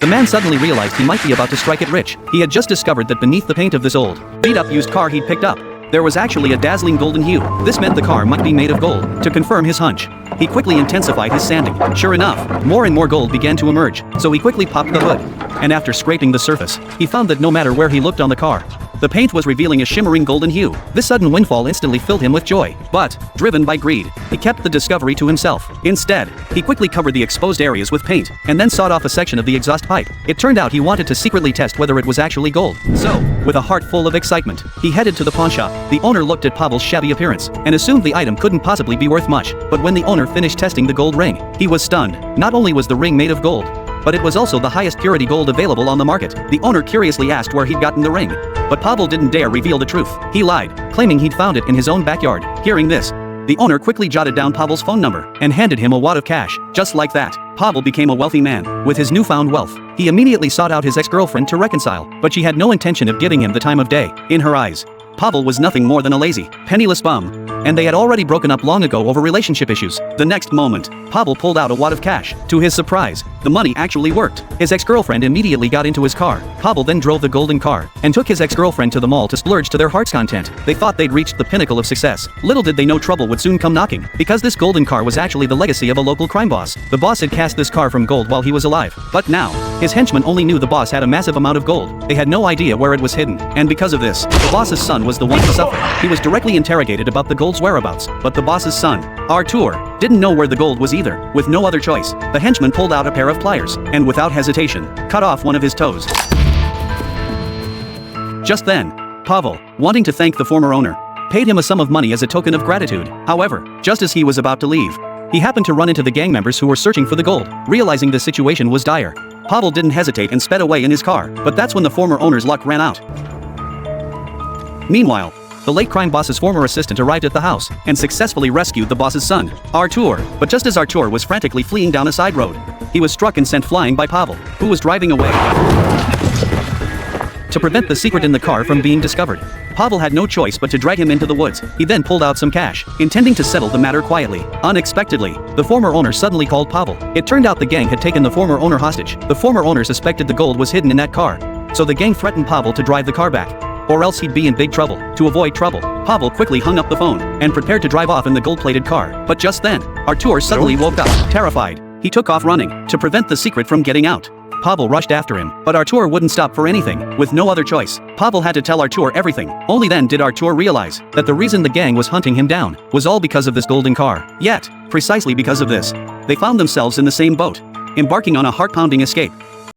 The man suddenly realized he might be about to strike it rich. He had just discovered that beneath the paint of this old, beat-up used car he'd picked up, there was actually a dazzling golden hue. This meant the car might be made of gold. To confirm his hunch, he quickly intensified his sanding. Sure enough, more and more gold began to emerge, so he quickly popped the hood. And after scraping the surface, he found that no matter where he looked on the car, the paint was revealing a shimmering golden hue. This sudden windfall instantly filled him with joy. But, driven by greed, he kept the discovery to himself. Instead, he quickly covered the exposed areas with paint, and then sawed off a section of the exhaust pipe. It turned out he wanted to secretly test whether it was actually gold. So, with a heart full of excitement, he headed to the pawn shop. The owner looked at Pavel's shabby appearance, and assumed the item couldn't possibly be worth much. But when the owner finished testing the gold ring, he was stunned. Not only was the ring made of gold, but it was also the highest purity gold available on the market. The owner curiously asked where he'd gotten the ring, but Pavel didn't dare reveal the truth. He lied, claiming he'd found it in his own backyard. Hearing this, the owner quickly jotted down Pavel's phone number and handed him a wad of cash. Just like that, Pavel became a wealthy man. With his newfound wealth, he immediately sought out his ex-girlfriend to reconcile, but she had no intention of giving him the time of day. In her eyes, Pavel was nothing more than a lazy, penniless bum, and they had already broken up long ago over relationship issues. The next moment, Pavel pulled out a wad of cash. To his surprise, the money actually worked. His ex-girlfriend immediately got into his car. Pavel then drove the golden car and took his ex-girlfriend to the mall to splurge to their heart's content. They thought they'd reached the pinnacle of success. Little did they know trouble would soon come knocking, because this golden car was actually the legacy of a local crime boss. The boss had cast this car from gold while he was alive, but now, his henchmen only knew the boss had a massive amount of gold. They had no idea where it was hidden, and because of this, the boss's son was the one to suffer. He was directly interrogated about the gold's whereabouts, but the boss's son, Artur, didn't know where the gold was either. With no other choice, the henchman pulled out a pair of pliers, and without hesitation, cut off one of his toes. Just then, Pavel, wanting to thank the former owner, paid him a sum of money as a token of gratitude. However, just as he was about to leave, he happened to run into the gang members who were searching for the gold. Realizing the situation was dire, Pavel didn't hesitate and sped away in his car, but that's when the former owner's luck ran out. Meanwhile, the late crime boss's former assistant arrived at the house and successfully rescued the boss's son, Artur. But just as Artur was frantically fleeing down a side road, he was struck and sent flying by Pavel, who was driving away. To prevent the secret in the car from being discovered, Pavel had no choice but to drag him into the woods. He then pulled out some cash, intending to settle the matter quietly. Unexpectedly, the former owner suddenly called Pavel. It turned out the gang had taken the former owner hostage. The former owner suspected the gold was hidden in that car, so the gang threatened Pavel to drive the car back, or else he'd be in big trouble. To avoid trouble, Pavel quickly hung up the phone and prepared to drive off in the gold-plated car. But just then, Artur suddenly woke up. Terrified, he took off running. To prevent the secret from getting out, Pavel rushed after him, but Artur wouldn't stop for anything. With no other choice, Pavel had to tell Artur everything. Only then did Artur realize that the reason the gang was hunting him down was all because of this golden car. Yet, precisely because of this, they found themselves in the same boat, embarking on a heart-pounding escape.